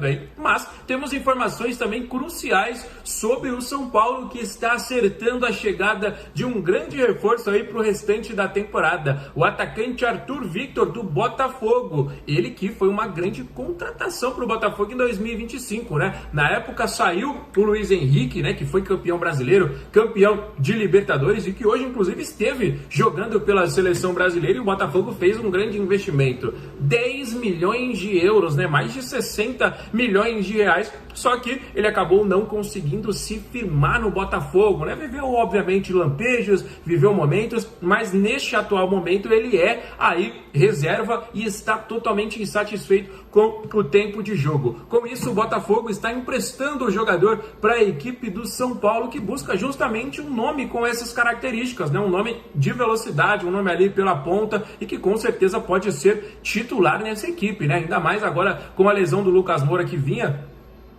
aí, mas temos informações também cruciais sobre o São Paulo, que está acertando a chegada de um grande reforço aí para o restante da temporada, o atacante Arthur Victor do Botafogo, ele que foi uma grande contratação para o Botafogo em 2025, né? Na época saiu o Luiz Henrique, né, que foi campeão brasileiro, campeão de Libertadores e que hoje inclusive esteve jogando pela seleção brasileira, e o Botafogo fez um grande investimento, 10 milhões de euros, né, mais de 60 milhões de reais, só que ele acabou não conseguindo se firmar no Botafogo, né? Viveu obviamente lampejos, viveu momentos, mas neste atual momento ele é aí reserva e está totalmente insatisfeito com o tempo de jogo. Com isso, o Botafogo está emprestando o jogador para a equipe do São Paulo, que busca justamente um nome com essas características, né? Um nome de velocidade, um nome ali pela ponta e que com certeza pode ser titular nessa equipe, né? Ainda mais agora com a lesão do Lucas Moura, que vinha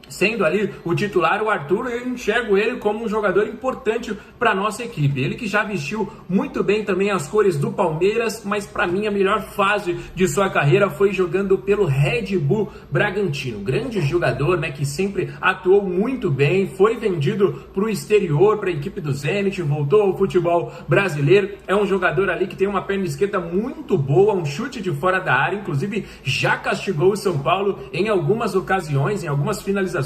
sendo ali o titular, o Arthur, eu enxergo ele como um jogador importante para nossa equipe. Ele que já vestiu muito bem também as cores do Palmeiras, mas para mim a melhor fase de sua carreira foi jogando pelo Red Bull Bragantino. Grande jogador, né, que sempre atuou muito bem, foi vendido para o exterior, para a equipe do Zenit, voltou ao futebol brasileiro. É um jogador ali que tem uma perna esquerda muito boa, um chute de fora da área, inclusive já castigou o São Paulo em algumas ocasiões, em algumas finalizações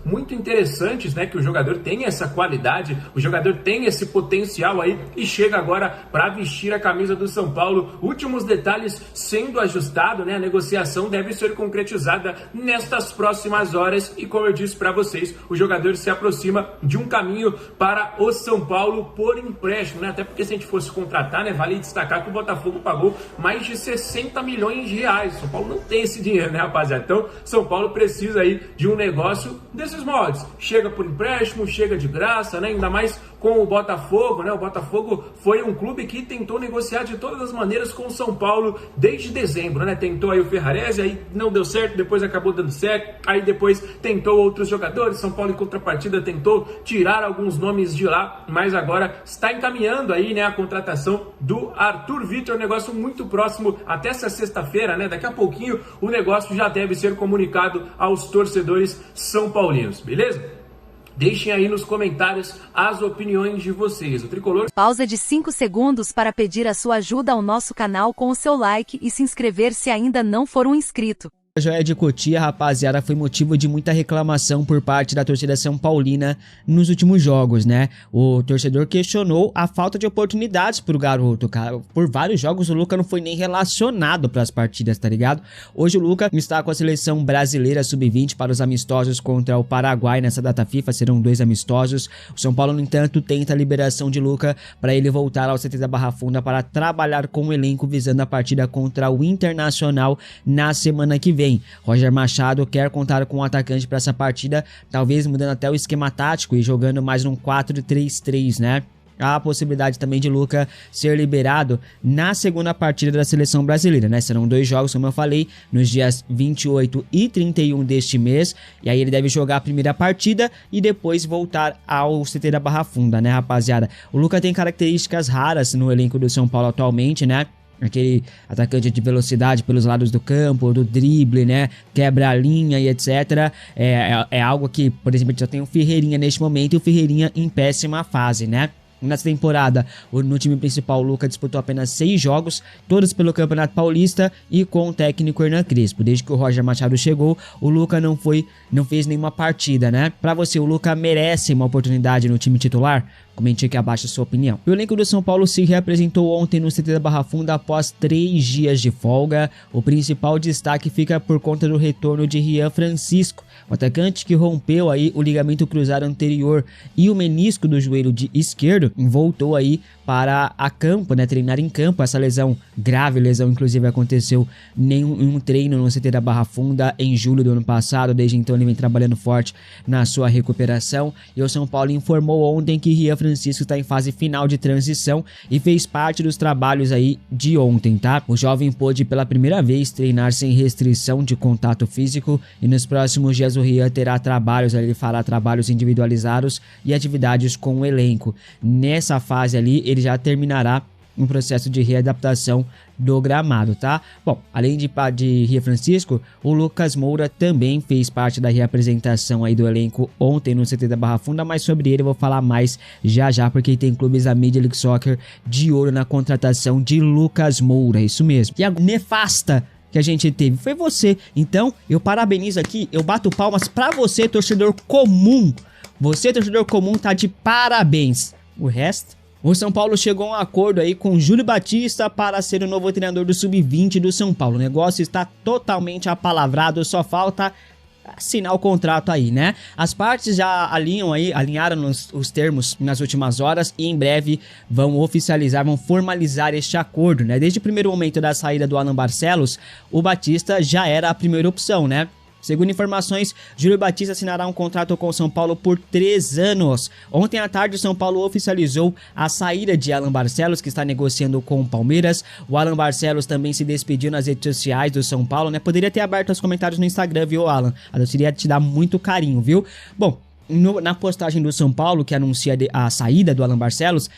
muito interessantes, né, que o jogador tem essa qualidade, o jogador tem esse potencial aí e chega agora para vestir a camisa do São Paulo. Últimos detalhes sendo ajustado, né, a negociação deve ser concretizada nestas próximas horas e, como eu disse para vocês, o jogador se aproxima de um caminho para o São Paulo por empréstimo, né, até porque se a gente fosse contratar, né, vale destacar que o Botafogo pagou mais de 60 milhões de reais, São Paulo não tem esse dinheiro, né, rapaziada? Então, São Paulo precisa aí de um negócio desses moldes, chega por empréstimo, chega de graça, né? Ainda mais com o Botafogo, né? O Botafogo foi um clube que tentou negociar de todas as maneiras com o São Paulo desde dezembro, né? Tentou aí o Ferrarese, aí não deu certo, depois acabou dando certo, aí depois tentou outros jogadores, São Paulo em contrapartida tentou tirar alguns nomes de lá, mas agora está encaminhando aí, né, a contratação do Arthur Victor, um negócio muito próximo até essa sexta-feira, né? Daqui a pouquinho o negócio já deve ser comunicado aos torcedores são paulinos, beleza? Deixem aí nos comentários as opiniões de vocês. O Tricolor... Pausa de 5 segundos para pedir a sua ajuda ao nosso canal com o seu like e se inscrever se ainda não for um inscrito. A joia de Cotia, rapaziada, foi motivo de muita reclamação por parte da torcida São Paulina nos últimos jogos, né? O torcedor questionou a falta de oportunidades pro garoto, cara. Por vários jogos o Luca não foi nem relacionado para as partidas, tá ligado? Hoje o Luca está com a seleção brasileira sub-20 para os amistosos contra o Paraguai nessa data FIFA, serão 2 amistosos. O São Paulo, no entanto, tenta a liberação de Luca para ele voltar ao CT da Barra Funda para trabalhar com o elenco visando a partida contra o Internacional na semana que vem. Roger Machado quer contar com o atacante para essa partida, talvez mudando até o esquema tático e jogando mais um 4-3-3, né? Há a possibilidade também de Luca ser liberado na segunda partida da seleção brasileira, né? Serão 2 jogos, como eu falei, nos dias 28 e 31 deste mês. E aí ele deve jogar a primeira partida e depois voltar ao CT da Barra Funda, né, rapaziada? O Luca tem características raras no elenco do São Paulo atualmente, né? Aquele atacante de velocidade pelos lados do campo, do drible, né? Quebra a linha e etc. É algo que, por exemplo, a gente já tem o Ferreirinha neste momento e o Ferreirinha em péssima fase, né? Nessa temporada, no time principal, o Luca disputou apenas 6 jogos, todos pelo Campeonato Paulista e com o técnico Hernan Crespo. Desde que o Roger Machado chegou, o Luca não fez nenhuma partida, né? Pra você, o Luca merece uma oportunidade no time titular? Comente aqui abaixo a sua opinião. O elenco do São Paulo se reapresentou ontem no CT da Barra Funda após 3 dias de folga. O principal destaque fica por conta do retorno de Rian Francisco, o atacante que rompeu aí o ligamento cruzado anterior e o menisco do joelho esquerdo, voltou aí para a campo, né, treinar em campo. Essa lesão, grave lesão, inclusive aconteceu em um treino no CT da Barra Funda em julho do ano passado. Desde então ele vem trabalhando forte na sua recuperação e o São Paulo informou ontem que Rian Francisco está em fase final de transição e fez parte dos trabalhos aí de ontem, tá? O jovem pôde pela primeira vez treinar sem restrição de contato físico e nos próximos dias o Rian terá trabalhos, ele fará trabalhos individualizados e atividades com o elenco. Nessa fase ali ele já terminará um processo de readaptação do gramado, tá? Bom, além de Ria Francisco, o Lucas Moura também fez parte da reapresentação aí do elenco ontem no CT da Barra Funda, mas sobre ele eu vou falar mais já, porque tem clubes da Major League Soccer de olho na contratação de Lucas Moura, isso mesmo. E a nefasta que a gente teve foi você, então eu parabenizo aqui, eu bato palmas pra você, torcedor comum. Você, torcedor comum, tá de parabéns. O resto... O São Paulo chegou a um acordo aí com Júlio Batista para ser o novo treinador do Sub-20 do São Paulo. O negócio está totalmente apalavrado, só falta assinar o contrato aí, né? As partes já alinharam os termos nas últimas horas e em breve vão formalizar este acordo, né? Desde o primeiro momento da saída do Alan Barcelos, o Batista já era a primeira opção, né? Segundo informações, Júlio Batista assinará um contrato com o São Paulo por 3 anos. Ontem à tarde, o São Paulo oficializou a saída de Alan Barcelos, que está negociando com o Palmeiras. O Alan Barcelos também se despediu nas redes sociais do São Paulo, né? Poderia ter aberto os comentários no Instagram, viu, Alan? Eu queria te dar muito carinho, viu? Bom, na postagem do São Paulo, que anuncia a saída do Alan Barcelos,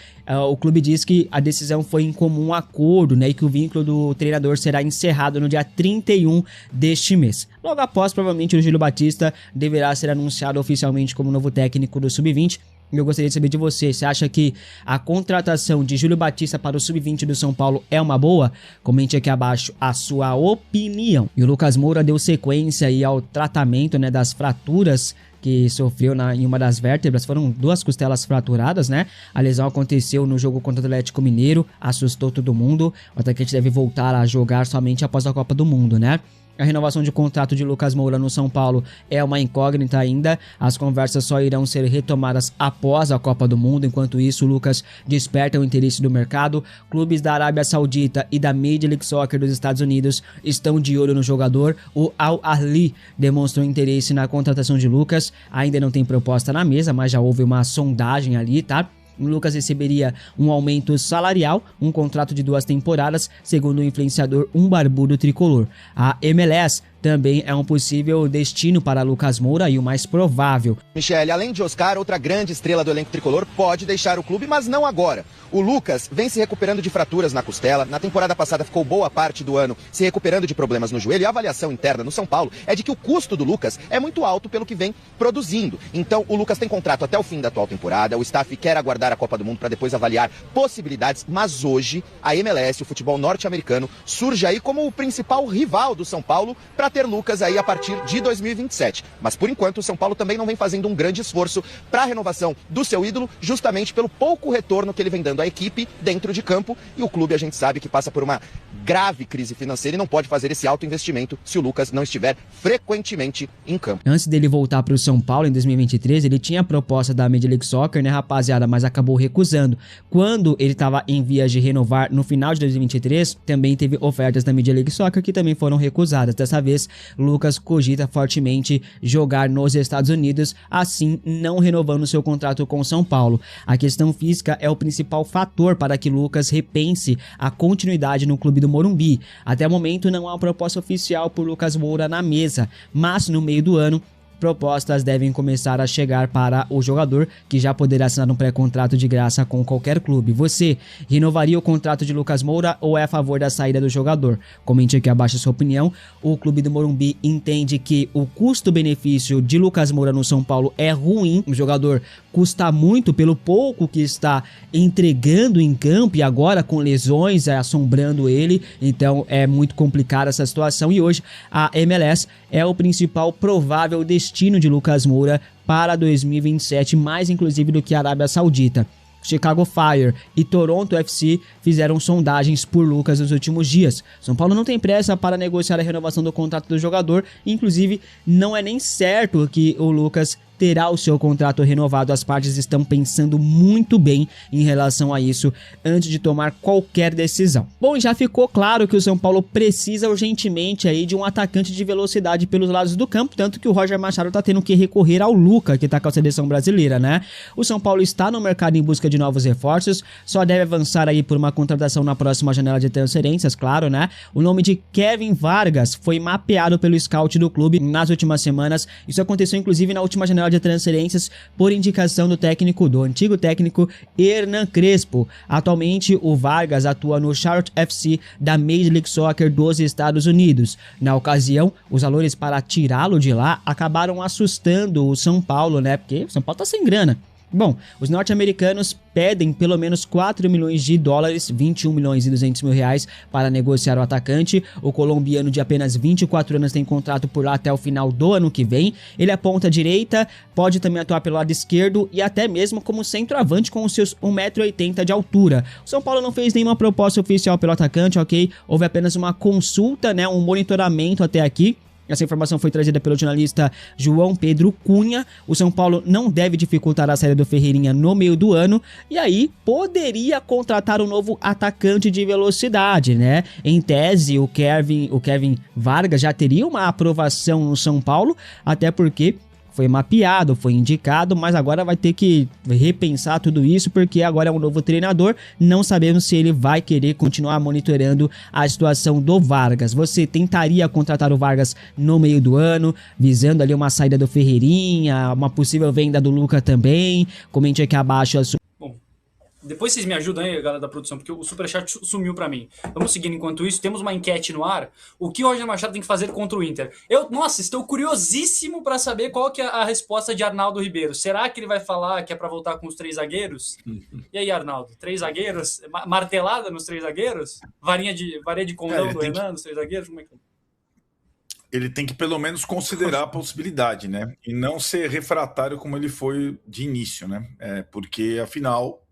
o clube diz que a decisão foi em comum acordo, né, e que o vínculo do treinador será encerrado no dia 31 deste mês. Logo após, provavelmente, o Júlio Batista deverá ser anunciado oficialmente como novo técnico do Sub-20. Eu gostaria de saber de você, você acha que a contratação de Júlio Batista para o Sub-20 do São Paulo é uma boa? Comente aqui abaixo a sua opinião. E o Lucas Moura deu sequência aí ao tratamento, né, das fraturas que sofreu em uma das vértebras. Foram 2 costelas fraturadas, né? A lesão aconteceu no jogo contra o Atlético Mineiro, assustou todo mundo. O atacante deve voltar a jogar somente após a Copa do Mundo, né? A renovação de contrato de Lucas Moura no São Paulo é uma incógnita ainda. As conversas só irão ser retomadas após a Copa do Mundo. Enquanto isso, o Lucas desperta o interesse do mercado. Clubes da Arábia Saudita e da Major League Soccer dos Estados Unidos estão de olho no jogador. O Al Ahly demonstrou interesse na contratação de Lucas. Ainda não tem proposta na mesa, mas já houve uma sondagem ali, tá? O Lucas receberia um aumento salarial, um contrato de 2 temporadas, segundo o influenciador barbudo tricolor. A MLS também é um possível destino para Lucas Moura e o mais provável. Michele, além de Oscar, outra grande estrela do elenco tricolor pode deixar o clube, mas não agora. O Lucas vem se recuperando de fraturas na costela. Na temporada passada ficou boa parte do ano se recuperando de problemas no joelho. E a avaliação interna no São Paulo é de que o custo do Lucas é muito alto pelo que vem produzindo. Então o Lucas tem contrato até o fim da atual temporada. O staff quer aguardar a Copa do Mundo para depois avaliar possibilidades. Mas hoje a MLS, o futebol norte-americano, surge aí como o principal rival do São Paulo para ter Lucas aí a partir de 2027. Mas por enquanto o São Paulo também não vem fazendo um grande esforço para a renovação do seu ídolo, justamente pelo pouco retorno que ele vem dando à equipe dentro de campo. E o clube, a gente sabe que passa por uma grave crise financeira e não pode fazer esse alto investimento se o Lucas não estiver frequentemente em campo. Antes dele voltar para o São Paulo em 2023, ele tinha a proposta da Major League Soccer, né, rapaziada, mas acabou recusando. Quando ele estava em vias de renovar no final de 2023, também teve ofertas da Major League Soccer que também foram recusadas. Dessa vez, Lucas cogita fortemente jogar nos Estados Unidos, assim não renovando seu contrato com o São Paulo. A questão física é o principal fator para que Lucas repense a continuidade no clube do Morumbi. Até o momento não há uma proposta oficial por Lucas Moura na mesa, mas no meio do ano propostas devem começar a chegar para o jogador, que já poderá assinar um pré-contrato de graça com qualquer clube. Você renovaria o contrato de Lucas Moura ou é a favor da saída do jogador? Comente aqui abaixo a sua opinião. O clube do Morumbi entende que o custo-benefício de Lucas Moura no São Paulo é ruim. O jogador custa muito pelo pouco que está entregando em campo e agora com lesões assombrando ele. Então é muito complicada essa situação e hoje a MLS é o principal provável destino de Lucas Moura para 2027, mais inclusive do que a Arábia Saudita. Chicago Fire e Toronto FC fizeram sondagens por Lucas nos últimos dias. São Paulo não tem pressa para negociar a renovação do contrato do jogador, inclusive não é nem certo que o Lucas terá o seu contrato renovado. As partes estão pensando muito bem em relação a isso antes de tomar qualquer decisão. Bom, já ficou claro que o São Paulo precisa urgentemente aí de um atacante de velocidade pelos lados do campo, tanto que o Roger Machado tá tendo que recorrer ao Luca, que tá com a seleção brasileira, né? O São Paulo está no mercado em busca de novos reforços, só deve avançar aí por uma contratação na próxima janela de transferências, claro, né? O nome de Kevin Vargas foi mapeado pelo scout do clube nas últimas semanas. Isso aconteceu inclusive na última janela janela de transferências por indicação do antigo técnico Hernan Crespo. Atualmente, o Vargas atua no Charlotte FC da Major League Soccer dos Estados Unidos. Na ocasião, os valores para tirá-lo de lá acabaram assustando o São Paulo, né? Porque o São Paulo tá sem grana. Bom, os norte-americanos pedem pelo menos 4 milhões de dólares, 21 milhões e 200 mil reais, para negociar o atacante. O colombiano de apenas 24 anos tem contrato por lá até o final do ano que vem. Ele é ponta direita, pode também atuar pelo lado esquerdo e até mesmo como centroavante com os seus 1,80 m de altura. O São Paulo não fez nenhuma proposta oficial pelo atacante, ok? Houve apenas uma consulta, né, um monitoramento até aqui. Essa informação foi trazida pelo jornalista João Pedro Cunha. O São Paulo não deve dificultar a saída do Ferreirinha no meio do ano. E aí, poderia contratar um novo atacante de velocidade, né? Em tese, o Kevin Vargas já teria uma aprovação no São Paulo, até porque foi mapeado, foi indicado, mas agora vai ter que repensar tudo isso, porque agora é um novo treinador, não sabemos se ele vai querer continuar monitorando a situação do Vargas. Você tentaria contratar o Vargas no meio do ano, visando ali uma saída do Ferreirinha, uma possível venda do Luca também? Comente aqui abaixo a sua... Depois vocês me ajudam aí, galera da produção, porque o Superchat sumiu pra mim. Vamos seguindo enquanto isso. Temos uma enquete no ar. O que o Roger Machado tem que fazer contra o Inter? Nossa, estou curiosíssimo pra saber qual que é a resposta de Arnaldo Ribeiro. Será que ele vai falar que é pra voltar com os 3 zagueiros? E aí, Arnaldo? 3 zagueiros? Martelada nos 3 zagueiros? Varinha de condão do Renan nos 3 zagueiros? Como é que... Ele tem que pelo menos considerar a possibilidade, né? E não ser refratário como ele foi de início, né? Porque, afinal...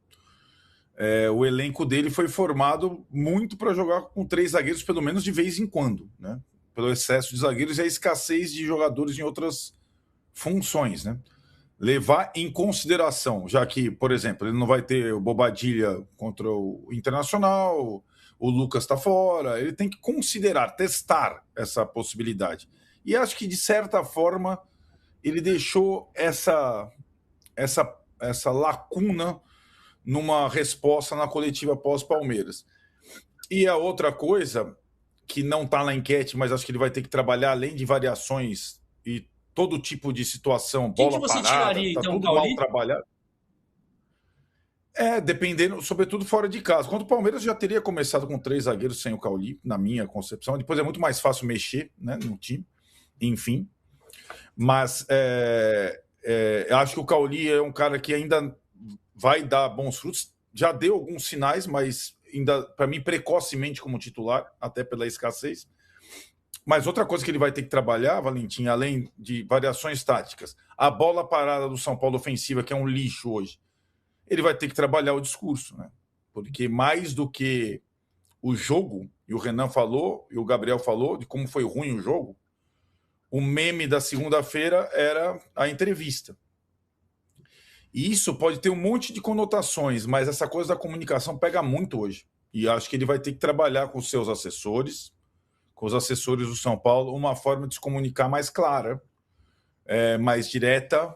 o elenco dele foi formado muito para jogar com 3 zagueiros, pelo menos de vez em quando, né? Pelo excesso de zagueiros e a escassez de jogadores em outras funções, né? Levar em consideração, já que, por exemplo, ele não vai ter o Bobadilla contra o Internacional, o Lucas está fora, ele tem que considerar, testar essa possibilidade. E acho que, de certa forma, ele deixou essa lacuna numa resposta na coletiva pós-Palmeiras. E a outra coisa, que não está na enquete, mas acho que ele vai ter que trabalhar, além de variações e todo tipo de situação, bola parada, está tudo mal trabalhado. Dependendo, sobretudo fora de casa. Quando o Palmeiras já teria começado com 3 zagueiros sem o Cauli, na minha concepção. Depois é muito mais fácil mexer, né, no time, enfim. Mas acho que o Cauli é um cara que ainda vai dar bons frutos, já deu alguns sinais, mas ainda, para mim, precocemente como titular, até pela escassez. Mas outra coisa que ele vai ter que trabalhar, Valentim, além de variações táticas, a bola parada do São Paulo ofensiva, que é um lixo hoje, ele vai ter que trabalhar o discurso, né? Porque mais do que o jogo, e o Renan falou, e o Gabriel falou, de como foi ruim o jogo, o meme da segunda-feira era a entrevista. E isso pode ter um monte de conotações, mas essa coisa da comunicação pega muito hoje. E acho que ele vai ter que trabalhar com os seus assessores, com os assessores do São Paulo, uma forma de se comunicar mais clara, mais direta,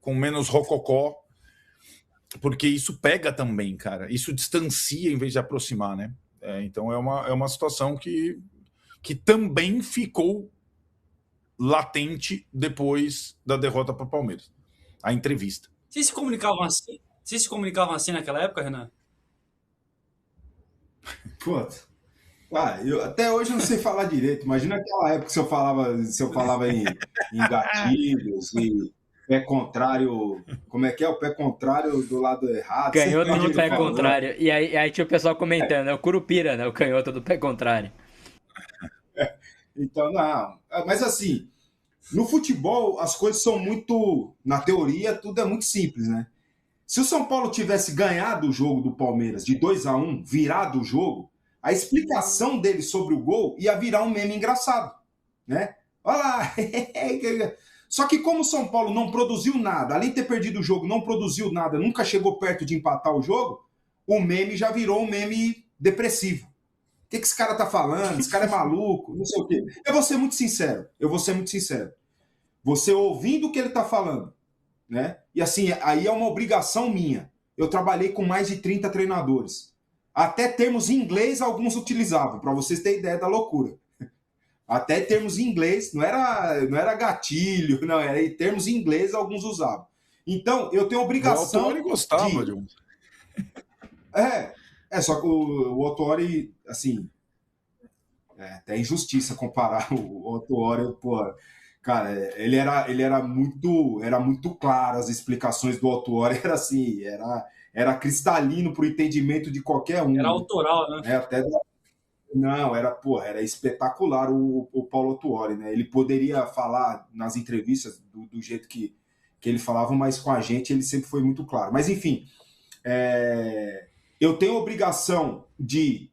com menos rococó, porque isso pega também, cara. Isso distancia em vez de aproximar, né? Então é uma situação que também ficou latente depois da derrota para o Palmeiras. A entrevista. Vocês se comunicavam assim? Vocês se comunicavam assim naquela época, Renan? Puta. Eu até hoje não sei falar direito. Imagina aquela época que se eu falava em gatilhos e pé contrário. Como é que é? O pé contrário do lado errado. Canhoto do pé contrário. E aí tinha o pessoal comentando, é o Curupira, né? O canhoto do pé contrário. Então, não. Mas assim, no futebol, as coisas são muito... Na teoria, tudo é muito simples, né? Se o São Paulo tivesse ganhado o jogo do Palmeiras de 2-1, virado o jogo, a explicação dele sobre o gol ia virar um meme engraçado, né? Olha lá! Só que como o São Paulo não produziu nada, além de ter perdido o jogo, não produziu nada, nunca chegou perto de empatar o jogo, o meme já virou um meme depressivo. O que esse cara tá falando? Esse cara é maluco, não sei o quê. Eu vou ser muito sincero. Você ouvindo o que ele tá falando, né? E assim, aí é uma obrigação minha. Eu trabalhei com mais de 30 treinadores. Até termos em inglês alguns utilizavam, para vocês terem ideia da loucura. Até termos em inglês, não era gatilho, não, era em termos em inglês alguns usavam. Então, eu tenho obrigação. O Autuori gostava de um. Só que o Autuori, assim, até injustiça comparar o Autuori, pô. Cara, ele era muito claro, as explicações do Autuori era assim, era cristalino para o entendimento de qualquer um. Era autoral, né? Não, era espetacular o Paulo Autuori, né? Ele poderia falar nas entrevistas do jeito que ele falava, mas com a gente ele sempre foi muito claro. Mas, enfim, eu tenho a obrigação de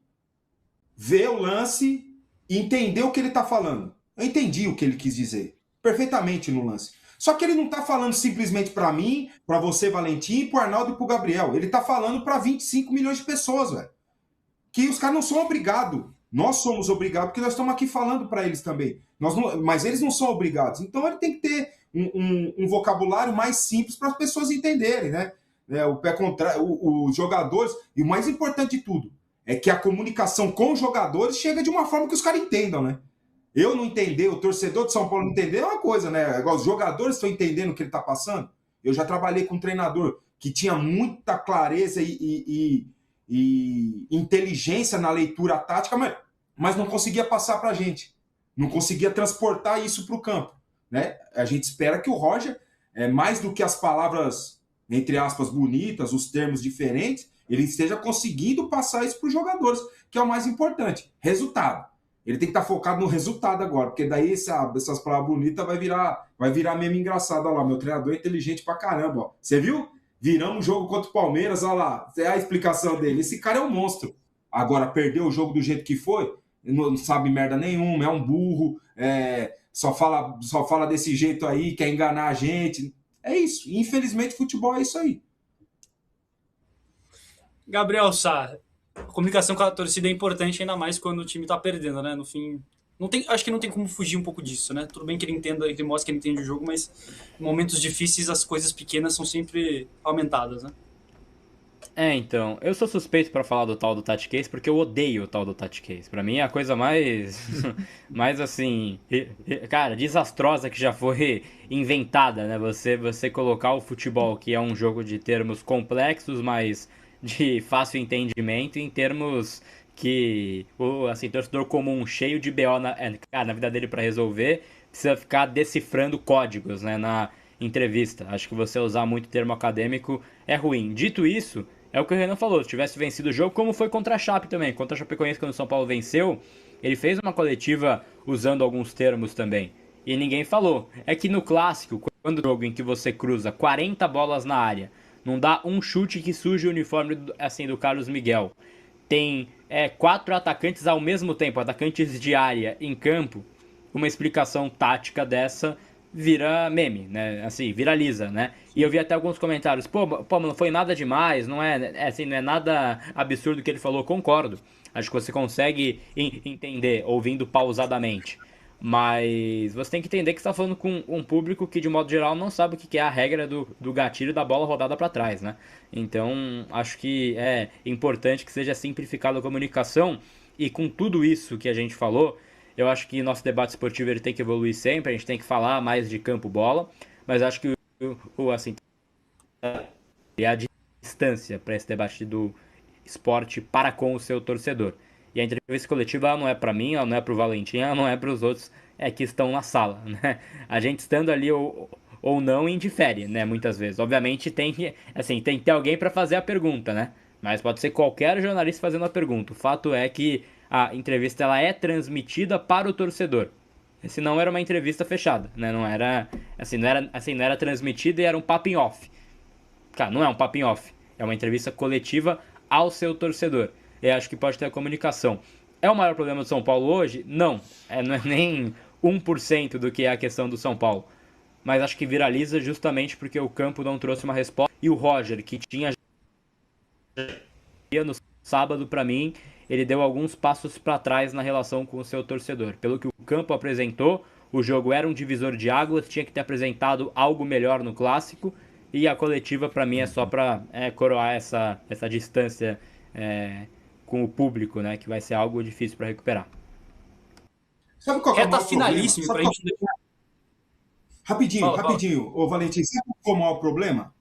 ver o lance e entender o que ele está falando. Eu entendi o que ele quis dizer perfeitamente no lance. Só que ele não está falando simplesmente para mim, para você, Valentim, para o Arnaldo e para o Gabriel. Ele está falando para 25 milhões de pessoas, velho. Que os caras não são obrigados. Nós somos obrigados, porque nós estamos aqui falando para eles também. Mas eles não são obrigados. Então ele tem que ter um vocabulário mais simples para as pessoas entenderem, né? O pé contrário, os jogadores, e o mais importante de tudo, é que a comunicação com os jogadores chega de uma forma que os caras entendam, né? Eu não entender, o torcedor de São Paulo não entender é uma coisa, né? Agora, os jogadores estão entendendo o que ele está passando. Eu já trabalhei com um treinador que tinha muita clareza e inteligência na leitura tática, mas não conseguia passar para a gente. Não conseguia transportar isso para o campo, né? A gente espera que o Roger, mais do que as palavras, entre aspas, bonitas, os termos diferentes, ele esteja conseguindo passar isso para os jogadores, que é o mais importante. Resultado. Ele tem que estar focado no resultado agora, porque daí essas palavras bonitas vai virar meme engraçado. Olha lá, meu treinador é inteligente pra caramba. Ó. Você viu? Viramos o jogo contra o Palmeiras, olha lá. É a explicação dele. Esse cara é um monstro. Agora, perdeu o jogo do jeito que foi, não sabe merda nenhuma, é um burro, só fala desse jeito aí, quer enganar a gente. É isso. Infelizmente, futebol é isso aí. Gabriel Sá, a comunicação com a torcida é importante, ainda mais quando o time tá perdendo, né? No fim, acho que não tem como fugir um pouco disso, né? Tudo bem que ele mostra que ele entende o jogo, mas em momentos difíceis as coisas pequenas são sempre aumentadas, né? Então, eu sou suspeito pra falar do tal do Tati Case porque eu odeio o tal do Tati Case. Pra mim é a coisa mais, mais assim, cara, desastrosa que já foi inventada, né? Você colocar o futebol, que é um jogo de termos complexos, mas de fácil entendimento, em termos que o torcedor comum, cheio de BO na vida dele pra resolver, precisa ficar decifrando códigos, né, na entrevista. Acho que você usar muito termo acadêmico é ruim. Dito isso, é o que o Renan falou, se tivesse vencido o jogo, como foi contra a Chape também. Contra a Chapecoense, quando o São Paulo venceu, ele fez uma coletiva usando alguns termos também. E ninguém falou. É que no clássico, quando o jogo em que você cruza 40 bolas na área, não dá um chute que suje o uniforme assim, do Carlos Miguel, tem 4 atacantes ao mesmo tempo, atacantes de área em campo, uma explicação tática dessa vira meme, né? Assim, viraliza, né? E eu vi até alguns comentários, pô, não foi nada demais, não assim, não é nada absurdo que ele falou, concordo. Acho que você consegue entender ouvindo pausadamente. Mas você tem que entender que você está falando com um público que, de modo geral, não sabe o que é a regra do gatilho da bola rodada para trás, né? Então, acho que é importante que seja simplificada a comunicação. E com tudo isso que a gente falou, eu acho que nosso debate esportivo ele tem que evoluir sempre, a gente tem que falar mais de campo-bola, mas acho que assim, a distância para esse debate do esporte para com o seu torcedor. E a entrevista coletiva ela não é para mim, ela não é para o Valentim, ela não é para os outros que estão na sala, né? A gente estando ali ou não indifere, né? Muitas vezes. Obviamente tem que ter alguém para fazer a pergunta, né? Mas pode ser qualquer jornalista fazendo a pergunta. O fato é que a entrevista ela é transmitida para o torcedor. Se não era uma entrevista fechada, né? Não era transmitida e era um papo em off. Cara, não é um papo em off. É uma entrevista coletiva ao seu torcedor. Eu acho que pode ter a comunicação. É o maior problema do São Paulo hoje? Não. Não é nem 1% do que é a questão do São Paulo. Mas acho que viraliza justamente porque o campo não trouxe uma resposta. E o Roger, que tinha no sábado, para mim, ele deu alguns passos para trás na relação com o seu torcedor. Pelo que o campo apresentou, o jogo era um divisor de águas, tinha que ter apresentado algo melhor no clássico. E a coletiva, para mim, é só para coroar essa distância com o público, né? Que vai ser algo difícil para recuperar. Sabe qual que é o Reta maior problema? finalíssima Sabe pra qual- gente... Rapidinho, Fala. rapidinho, ô Valentim, sabe qual é o maior problema?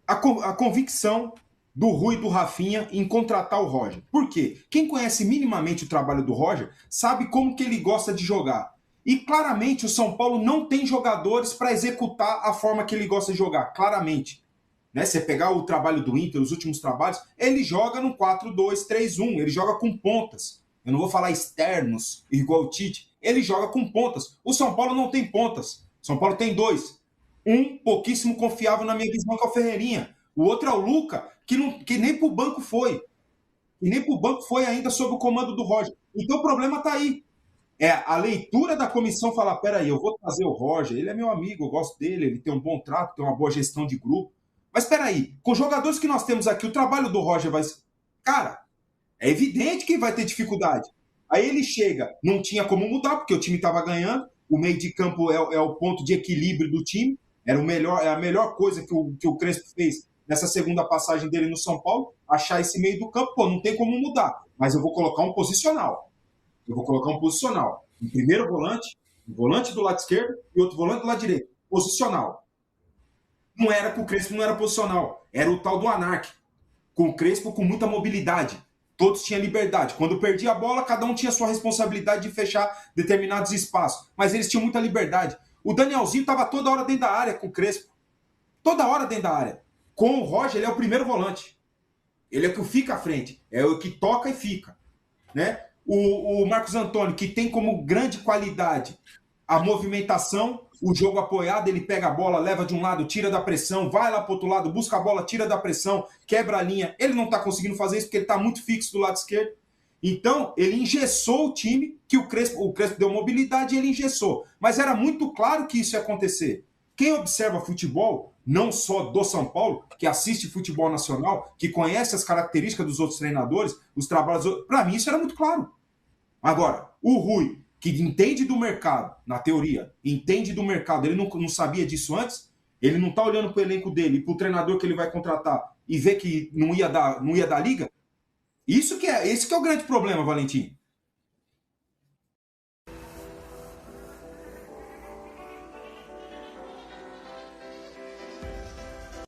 A convicção do Rui e do Rafinha em contratar o Roger. Por quê? Quem conhece minimamente o trabalho do Roger sabe como que ele gosta de jogar. E claramente o São Paulo não tem jogadores para executar a forma que ele gosta de jogar, claramente. Né? Você pegar o trabalho do Inter, os últimos trabalhos, ele joga no 4-2-3-1, ele joga com pontas. Eu não vou falar externos, igual o Tite. Ele joga com pontas. O São Paulo não tem pontas. O São Paulo tem dois. Um pouquíssimo confiável na minha visão, que é o Ferreirinha. O outro é o Luca, que nem pro banco foi. E nem pro banco foi ainda sob o comando do Roger. Então o problema tá aí. É a leitura da comissão falar, peraí, eu vou trazer o Roger, ele é meu amigo, eu gosto dele, ele tem um bom trato, tem uma boa gestão de grupo. Mas peraí, com os jogadores que nós temos aqui, o trabalho do Roger vai ser... Cara, é evidente que vai ter dificuldade. Aí ele chega, não tinha como mudar, porque o time estava ganhando, o meio de campo é o ponto de equilíbrio do time, é a melhor coisa que o Crespo fez nessa segunda passagem dele no São Paulo, achar esse meio do campo, pô, não tem como mudar, mas eu vou colocar um posicional. Um primeiro volante, um volante do lado esquerdo e outro volante do lado direito. Posicional. Não era com o Crespo, não era posicional. Era o tal do anarque. Com o Crespo, com muita mobilidade. Todos tinham liberdade. Quando perdia a bola, cada um tinha sua responsabilidade de fechar determinados espaços. Mas eles tinham muita liberdade. O Danielzinho estava toda hora dentro da área com o Crespo. Toda hora dentro da área. Com o Roger, ele é o primeiro volante. Ele é o que fica à frente. É o que toca e fica. Né? O Marcos Antônio, que tem como grande qualidade a movimentação, o jogo apoiado, ele pega a bola, leva de um lado, tira da pressão, vai lá para o outro lado, busca a bola, tira da pressão, quebra a linha. Ele não está conseguindo fazer isso porque ele está muito fixo do lado esquerdo. Então, ele engessou o time, que o Crespo deu mobilidade e ele engessou. Mas era muito claro que isso ia acontecer. Quem observa futebol, não só do São Paulo, que assiste futebol nacional, que conhece as características dos outros treinadores, os trabalhos... Para mim, isso era muito claro. Agora, o Rui, que entende do mercado, na teoria, entende do mercado, ele não sabia disso antes, ele não está olhando para o elenco dele e para o treinador que ele vai contratar e vê que não ia dar liga. Esse que é o grande problema, Valentim.